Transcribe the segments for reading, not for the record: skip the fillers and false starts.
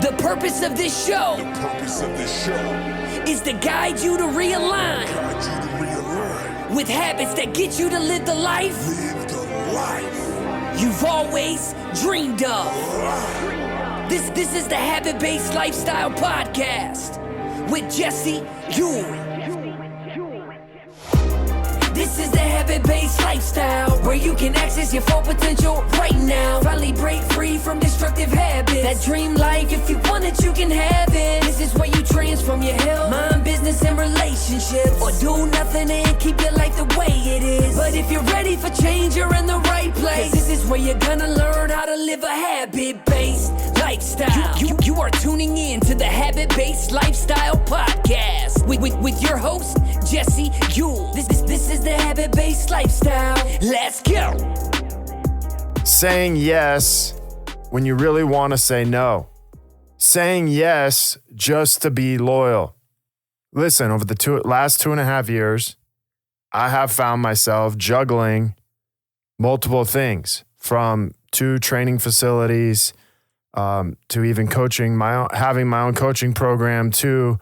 The purpose of this show is to guide you to realign with habits that get you to live the life you've always dreamed of. This is the Habit-Based Lifestyle Podcast with Jesse Ewing. This is the Habit-Based Lifestyle, where you can access your full potential right now. Finally break free from destructive habits. That dream life, if you want it, you can have it. This is where you transform your health, mind, business, and relationships. Or do nothing and keep your life the way it is. But if you're ready for change, you're in the right place. This is where you're gonna learn how to live a habit-based lifestyle. You are tuning in to the Habit-Based Lifestyle Podcast with your host, Jesse Ewing. This is the Habit-Based Lifestyle. Let's go. Saying yes when you really want to say no. Saying yes just to be loyal. Listen, over the last 2.5 years, I have found myself juggling multiple things, from 2 training facilities to even coaching having my own coaching program, to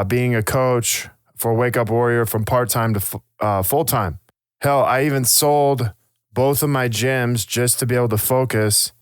being a coach for Wake Up Warrior from part-time to full-time. Hell, I even sold both of my gyms just to be able to focus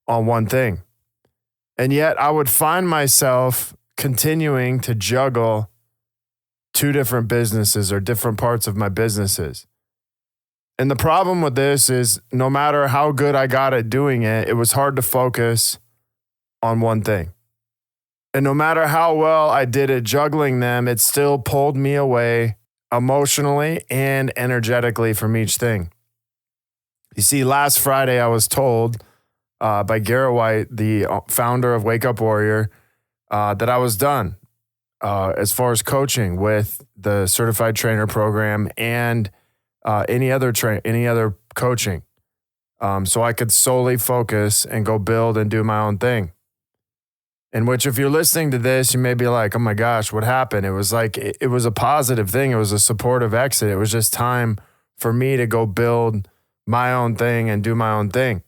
on one thing. And yet I would find myself continuing to juggle 2 different businesses or different parts of my businesses. And the problem with this is, no matter how good I got at doing it, it was hard to focus on one thing. And no matter how well I did at juggling them, it still pulled me away emotionally and energetically from each thing. You see, last Friday I was told by Garrett White, the founder of Wake Up Warrior, that I was done as far as coaching with the certified trainer program and any other coaching. So I could solely focus and go build and do my own thing. In which, if you're listening to this, you may be like, oh my gosh, what happened? It was like, it was a positive thing. It was a supportive exit. It was just time for me to go build my own thing and do my own thing.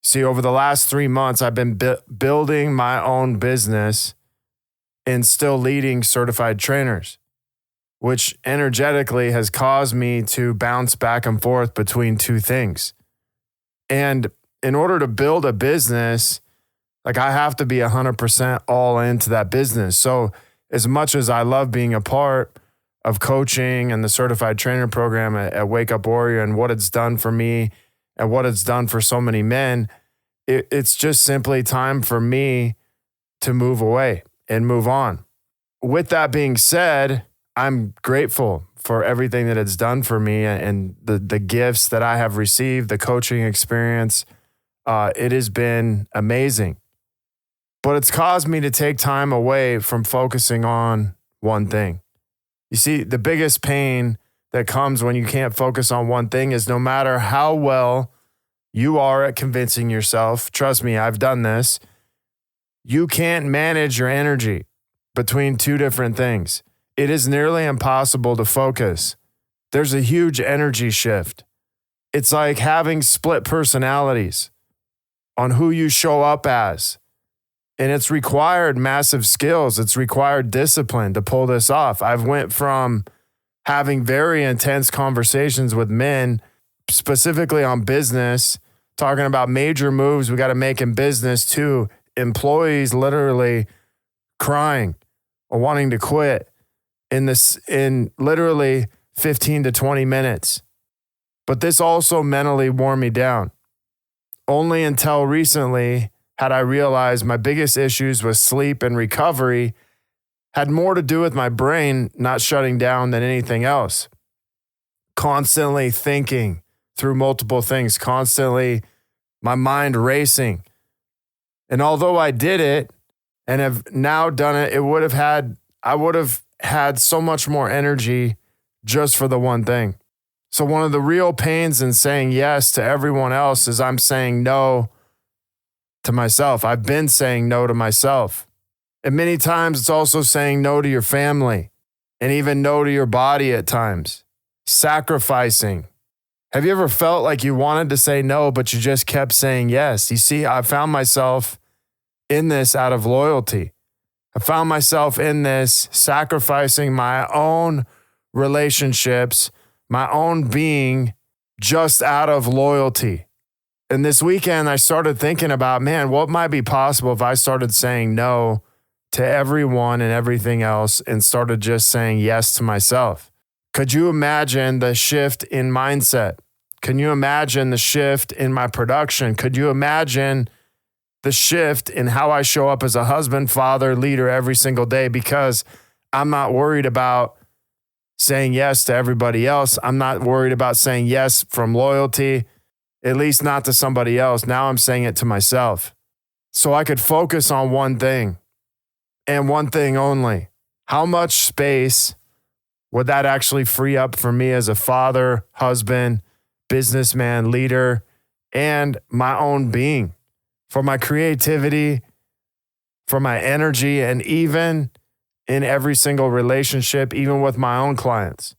See, over the last 3 months, I've been building my own business and still leading certified trainers, which energetically has caused me to bounce back and forth between 2 things. And in order to build a business, I have to be 100% all into that business. So as much as I love being a part of coaching and the certified trainer program at Wake Up Warrior and what it's done for me and what it's done for so many men, it's just simply time for me to move away and move on. With that being said, I'm grateful for everything that it's done for me and the gifts that I have received, the coaching experience. It has been amazing. But it's caused me to take time away from focusing on one thing. You see, the biggest pain that comes when you can't focus on one thing is, no matter how well you are at convincing yourself, trust me, I've done this, you can't manage your energy between 2 different things. It is nearly impossible to focus. There's a huge energy shift. It's like having split personalities on who you show up as. And it's required massive skills. It's required discipline to pull this off. I've went from having very intense conversations with men, specifically on business, talking about major moves we got to make in business, to employees literally crying or wanting to quit in literally 15 to 20 minutes. But this also mentally wore me down. Only until recently had I realized my biggest issues with sleep and recovery had more to do with my brain not shutting down than anything else. Constantly thinking through multiple things, constantly my mind racing. And although I did it and have now done it, I would have had so much more energy just for the one thing. So one of the real pains in saying yes to everyone else is I'm saying no to myself. I've been saying no to myself. And many times it's also saying no to your family and even no to your body at times. Sacrificing. Have you ever felt like you wanted to say no, but you just kept saying yes? You see, I found myself in this out of loyalty. I found myself in this sacrificing my own relationships, my own being, just out of loyalty. And this weekend, I started thinking about, man, what might be possible if I started saying no to everyone and everything else and started just saying yes to myself? Could you imagine the shift in mindset? Can you imagine the shift in my production? Could you imagine the shift in how I show up as a husband, father, leader every single day? Because I'm not worried about saying yes to everybody else. I'm not worried about saying yes from loyalty, at least not to somebody else. Now I'm saying it to myself. So I could focus on one thing and one thing only. How much space would that actually free up for me as a father, husband, businessman, leader, and my own being, for my creativity, for my energy, and even in every single relationship, even with my own clients?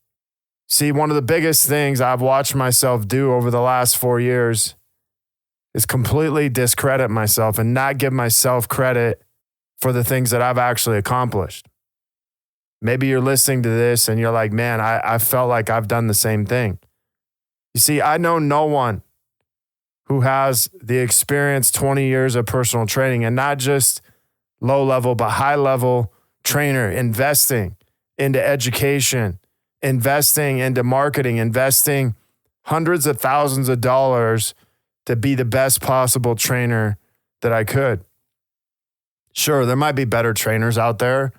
See, one of the biggest things I've watched myself do over the last 4 years is completely discredit myself and not give myself credit for the things that I've actually accomplished. Maybe you're listening to this and you're like, man, I felt like I've done the same thing. You see, I know no one who has the experience, 20 years of personal training, and not just low level, but high level trainer, investing into education, investing into marketing, investing hundreds of thousands of dollars to be the best possible trainer that I could. Sure, there might be better trainers out there,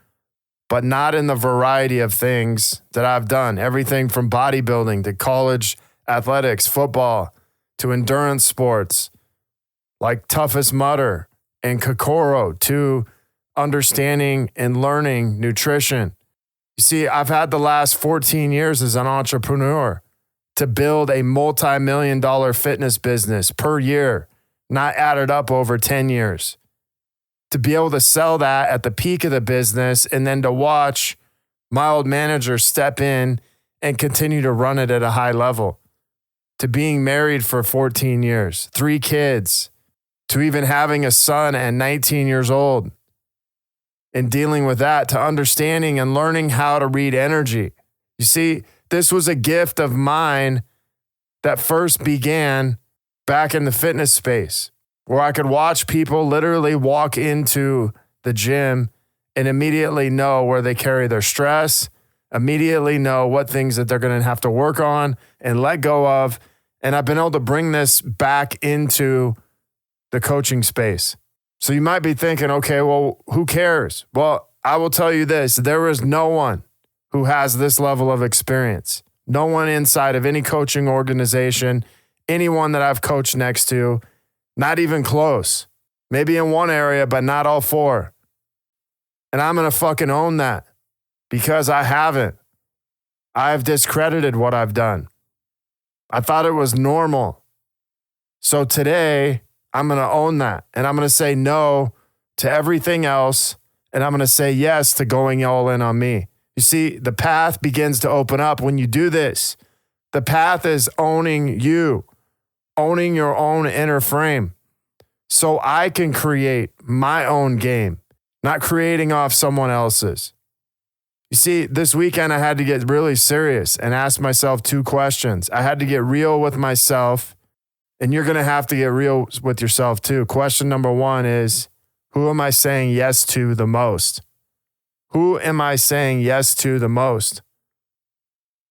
but not in the variety of things that I've done. Everything from bodybuilding to college athletics, football, to endurance sports like Toughest Mudder and Kokoro, to understanding and learning nutrition. You see, I've had the last 14 years as an entrepreneur to build a multi-million-dollar fitness business per year, not added up over 10 years. To be able to sell that at the peak of the business and then to watch my old manager step in and continue to run it at a high level. To being married for 14 years, 3 kids, to even having a son at 19 years old and dealing with that, to understanding and learning how to read energy. You see, this was a gift of mine that first began back in the fitness space, where I could watch people literally walk into the gym and immediately know where they carry their stress, immediately know what things that they're going to have to work on and let go of. And I've been able to bring this back into the coaching space. So you might be thinking, okay, well, who cares? Well, I will tell you this, there is no one who has this level of experience. No one inside of any coaching organization, anyone that I've coached next to, not even close. Maybe in one area, but not all 4. And I'm going to fucking own that because I haven't. I've discredited what I've done. I thought it was normal. So today, I'm going to own that. And I'm going to say no to everything else. And I'm going to say yes to going all in on me. You see, the path begins to open up when you do this. The path is owning you, owning your own inner frame. So I can create my own game, not creating off someone else's. You see, this weekend I had to get really serious and ask myself 2 questions. I had to get real with myself, and you're going to have to get real with yourself too. Question number 1 is, who am I saying yes to the most? Who am I saying yes to the most?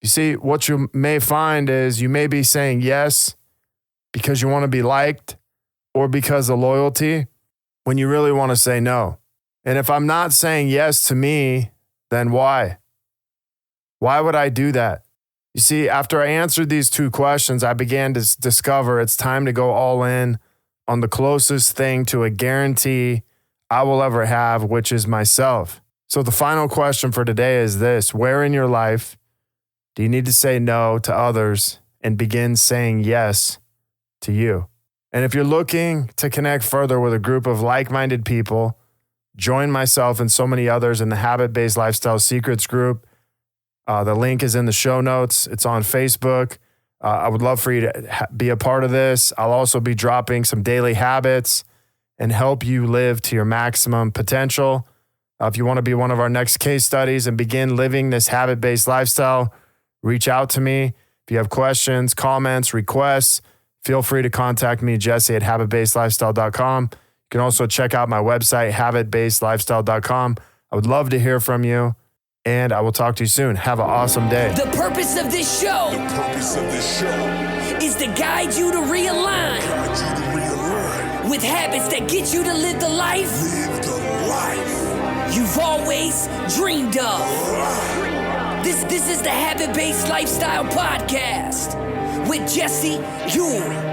You see, what you may find is you may be saying yes because you want to be liked or because of loyalty when you really want to say no. And if I'm not saying yes to me, then why? Why would I do that? You see, after I answered these 2 questions, I began to discover it's time to go all in on the closest thing to a guarantee I will ever have, which is myself. So the final question for today is this: where in your life do you need to say no to others and begin saying yes to you? And if you're looking to connect further with a group of like-minded people, join myself and so many others in the Habit-Based Lifestyle Secrets group. The link is in the show notes. It's on Facebook. I would love for you to be a part of this. I'll also be dropping some daily habits and help you live to your maximum potential. If you want to be one of our next case studies and begin living this habit-based lifestyle, reach out to me. If you have questions, comments, requests, feel free to contact me, Jesse, at habitbasedlifestyle.com. You can also check out my website, habitbasedlifestyle.com. I would love to hear from you, and I will talk to you soon. Have an awesome day. The purpose of this show is to guide you to realign with habits that get you to live the life you've always dreamed of. This is the Habit-Based Lifestyle Podcast with Jesse Ewing.